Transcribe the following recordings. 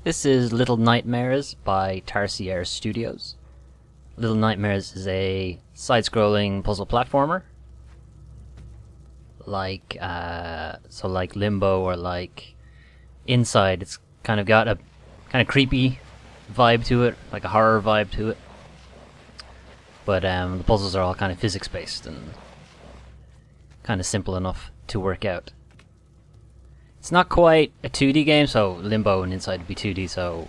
This is Little Nightmares by Tarsier Studios. Little Nightmares is a side-scrolling puzzle platformer, like Limbo or like Inside. It's kind of got a kind of creepy vibe to it, like a horror vibe to it. But the puzzles are all kind of physics-based and kind of simple enough to work out. It's not quite a 2D game, so Limbo and Inside would be 2D, so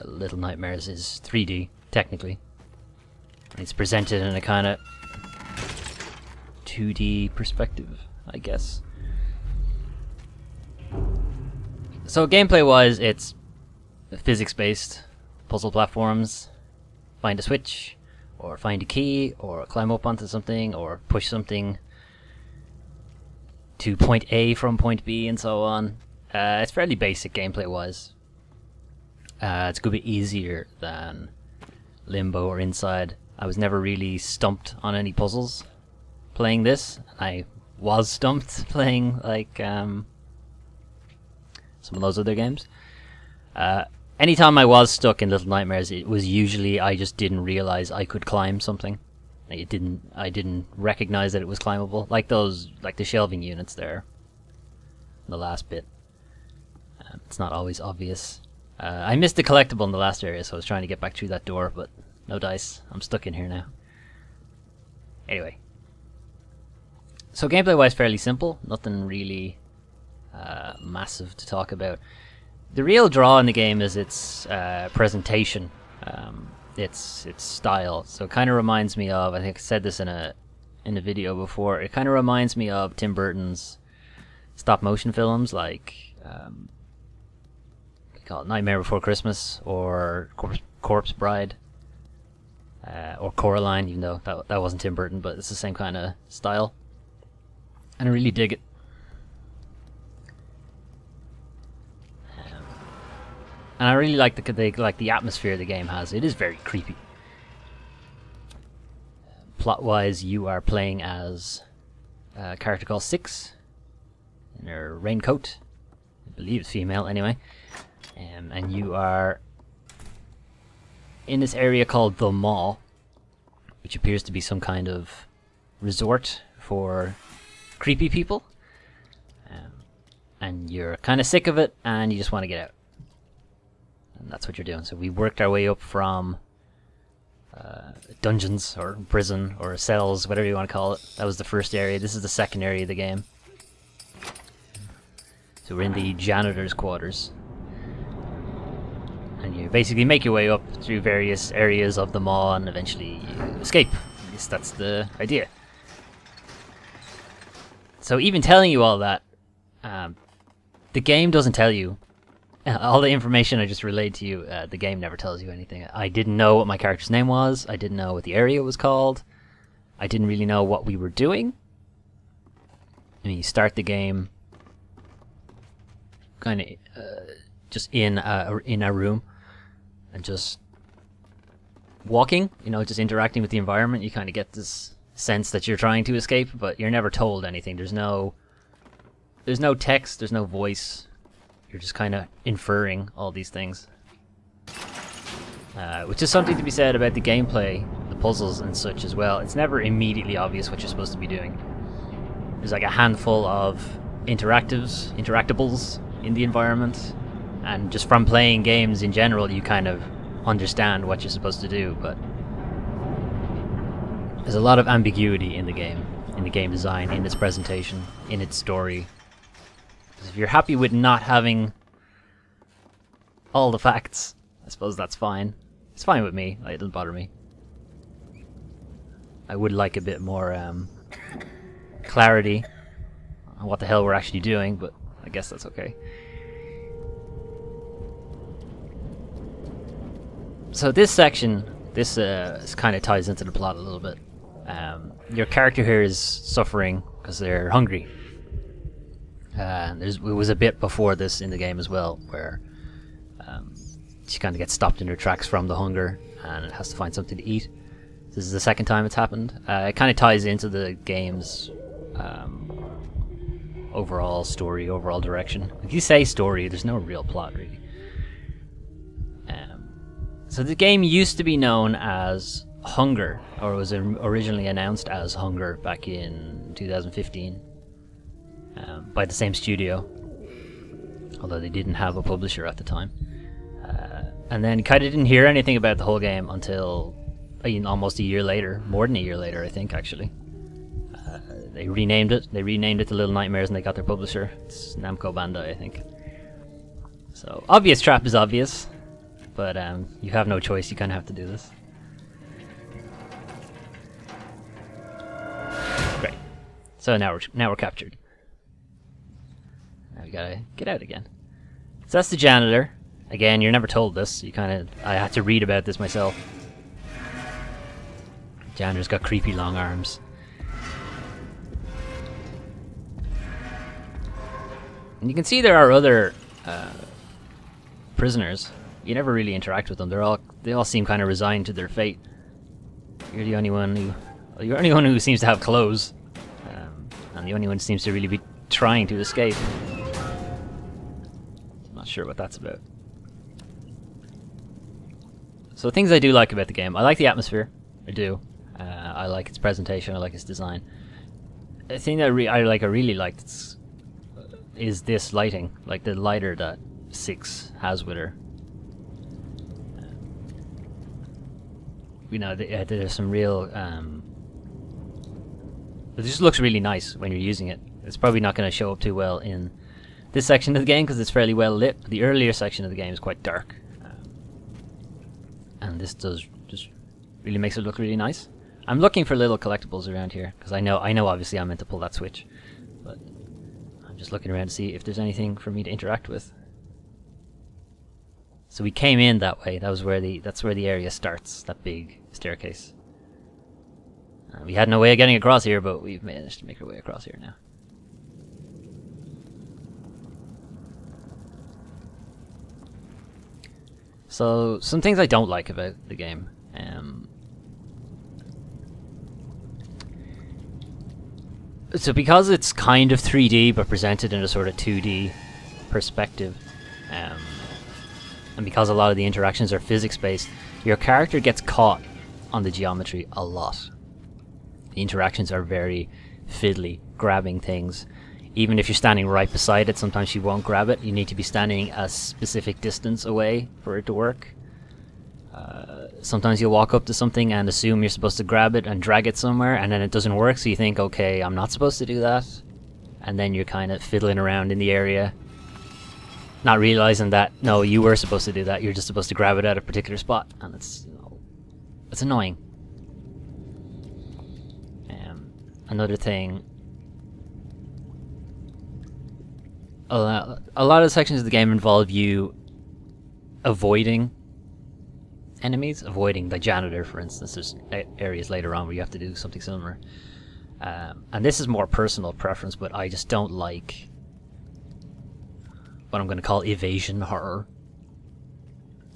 Little Nightmares is 3D, technically. And it's presented in a kind of 2D perspective, I guess. So gameplay-wise, it's physics-based puzzle platforms. Find a switch, or find a key, or climb up onto something, or push something to point A from point B, and so on. It's fairly basic gameplay-wise. It's a good bit easier than Limbo or Inside. I was never really stumped on any puzzles playing this. I was stumped playing like some of those other games. Anytime I was stuck in Little Nightmares, it was usually I just didn't realize I could climb something. I didn't recognize that it was climbable, like the shelving units there. The last bit, it's not always obvious. I missed the collectible in the last area, so I was trying to get back through that door, but no dice. I'm stuck in here now. Anyway, so gameplay-wise, fairly simple. Nothing really massive to talk about. The real draw in the game is its presentation. Its style. So it kind of reminds me of, I think I said this in a video before, it kind of reminds me of Tim Burton's stop motion films like they call it Nightmare Before Christmas or Corpse Bride or Coraline, even though that wasn't Tim Burton, but it's the same kind of style, and I really dig it. And I really like the atmosphere the game has. It is very creepy. Plot-wise, you are playing as a character called Six in her raincoat. I believe it's female, anyway. And you are in this area called the Mall, which appears to be some kind of resort for creepy people. And you're kind of sick of it, and you just want to get out. And that's what you're doing. So we worked our way up from dungeons or prison or cells, whatever you want to call it. That was the first area. This is the second area of the game. So we're in the janitor's quarters. And you basically make your way up through various areas of the mall and eventually you escape. At least that's the idea. So even telling you all that, the game doesn't tell you. All the information I just relayed to you, the game never tells you anything. I didn't know what my character's name was. I didn't know what the area was called. I didn't really know what we were doing. I mean, you start the game kind of just in a room and just walking, just interacting with the environment. You kind of get this sense that you're trying to escape, but you're never told anything. There's no text, there's no voice. You're just kind of inferring all these things. Which is something to be said about the gameplay, the puzzles and such as well. It's never immediately obvious what you're supposed to be doing. There's like a handful of interactables in the environment, and just from playing games in general you kind of understand what you're supposed to do, but there's a lot of ambiguity in the game design, in its presentation, in its story. If you're happy with not having all the facts, I suppose that's fine. It's fine with me. It doesn't bother me. I would like a bit more clarity on what the hell we're actually doing, but I guess that's okay. So this section, this kind of ties into the plot a little bit. Your character here is suffering because they're hungry. It was a bit before this in the game as well, where she kind of gets stopped in her tracks from the hunger and has to find something to eat. This is the second time it's happened. It kind of ties into the game's overall story, overall direction. If you say story, there's no real plot really. So the game used to be known as Hunger, or was originally announced as Hunger back in 2015 by the same studio, although they didn't have a publisher at the time. And then kind of didn't hear anything about the whole game until almost a year later, more than a year later, I think, actually. They renamed it. They renamed it to Little Nightmares, and they got their publisher. It's Namco Bandai, I think. So, obvious trap is obvious, but you have no choice. You kind of have to do this. Great. So now we're captured. Now we gotta get out again. So that's the janitor. Again, you're never told this. I had to read about this myself. Janitor's got creepy long arms. And you can see there are other prisoners. You never really interact with them. They all seem kind of resigned to their fate. You're the only one who seems to have clothes, and the only one who seems to really be trying to escape. I'm not sure what that's about. So things I do like about the game. I like the atmosphere. I do. I like its presentation. I like its design. The thing that I really liked is this lighting, like the lighter that Six has with her. There's some real. It just looks really nice when you're using it. It's probably not going to show up too well in this section of the game because it's fairly well lit. The earlier section of the game is quite dark, and this just really makes it look really nice. I'm looking for little collectibles around here because I know obviously I'm meant to pull that switch, but I'm just looking around to see if there's anything for me to interact with. So we came in that way. That's where the area starts. That big staircase. We had no way of getting across here, but we've managed to make our way across here now. So some things I don't like about the game. So because it's kind of 3D but presented in a sort of 2D perspective, and because a lot of the interactions are physics-based, your character gets caught on the geometry a lot. The interactions are very fiddly, grabbing things. Even if you're standing right beside it, sometimes she won't grab it. You need to be standing a specific distance away for it to work. Sometimes you'll walk up to something and assume you're supposed to grab it and drag it somewhere, and then it doesn't work, so you think, okay, I'm not supposed to do that. And then you're kind of fiddling around in the area, not realizing that, no, you were supposed to do that. You're just supposed to grab it at a particular spot, and it's annoying. Another thing, a lot of sections of the game involve you avoiding enemies, avoiding the janitor, for instance. There's areas later on where you have to do something similar. And this is more personal preference, but I just don't like what I'm going to call evasion horror.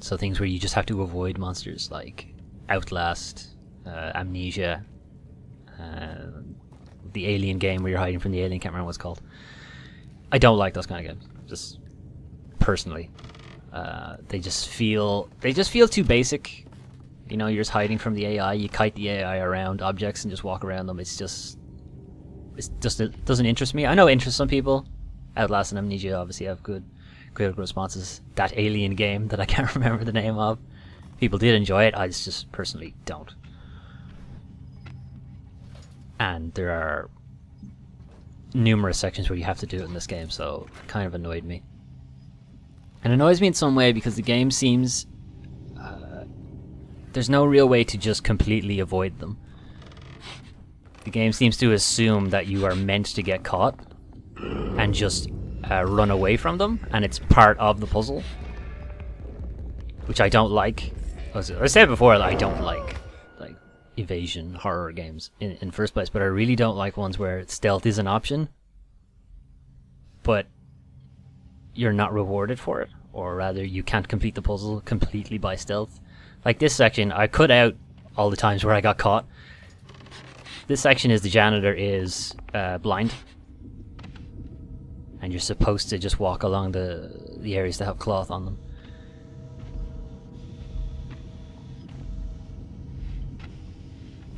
So things where you just have to avoid monsters like Outlast, Amnesia, the Alien game where you're hiding from the alien, can't remember what it's called. I don't like those kind of games, just personally. They just feel too basic. You know, you're just hiding from the AI, you kite the AI around objects and just walk around them. It doesn't interest me. I know it interests some people. Outlast and Amnesia obviously have good critical responses. That Alien game that I can't remember the name of, people did enjoy it. I just personally don't. And there are numerous sections where you have to do it in this game, so it kind of annoyed me. It annoys me in some way because the game seems... there's no real way to just completely avoid them. The game seems to assume that you are meant to get caught and just run away from them, and it's part of the puzzle, which I don't like. As I said before, I don't like evasion horror games in first place, but I really don't like ones where stealth is an option, but you're not rewarded for it, or rather you can't complete the puzzle completely by stealth. Like this section, I cut out all the times where I got caught. This section is the janitor is blind, and you're supposed to just walk along the areas that have cloth on them.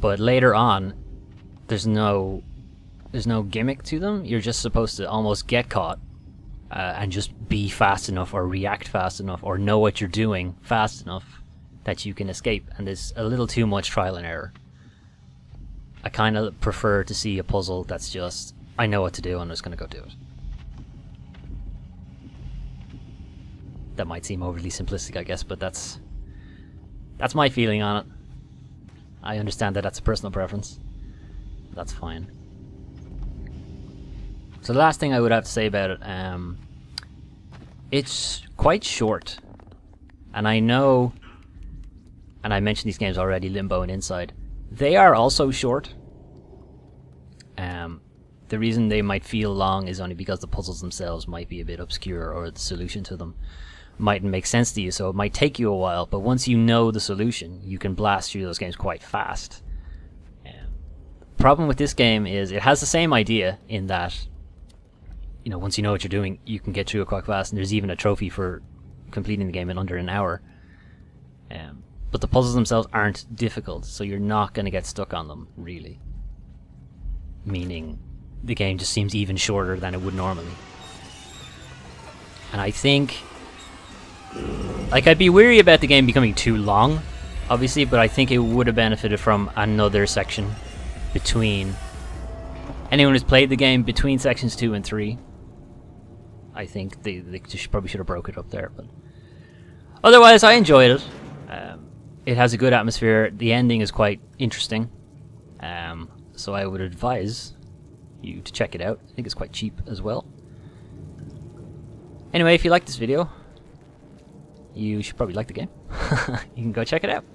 But later on, there's no gimmick to them. You're just supposed to almost get caught and just be fast enough or react fast enough or know what you're doing fast enough that you can escape. And there's a little too much trial and error. I kind of prefer to see a puzzle that's just, I know what to do and I'm just going to go do it. That might seem overly simplistic, I guess, but that's my feeling on it. I understand that that's a personal preference. That's fine. So the last thing I would have to say about it, it's quite short. And I know, and I mentioned these games already, Limbo and Inside, they are also short. The reason they might feel long is only because the puzzles themselves might be a bit obscure, or the solution to them mightn't make sense to you, so it might take you a while, but once you know the solution, you can blast through those games quite fast. The problem with this game is it has the same idea in that, you know, once you know what you're doing, you can get through it quite fast, and there's even a trophy for completing the game in under an hour. But the puzzles themselves aren't difficult, so you're not going to get stuck on them, really. Meaning, the game just seems even shorter than it would normally. And I think, like, I'd be weary about the game becoming too long, obviously, but I think it would have benefited from another section between anyone who's played the game between sections 2 and 3. I think they probably should have broke it up there, but otherwise I enjoyed it. It has a good atmosphere. The ending is quite interesting, so I would advise you to check it out. I think it's quite cheap as well. Anyway, if you like this video, you should probably like the game. You can go check it out.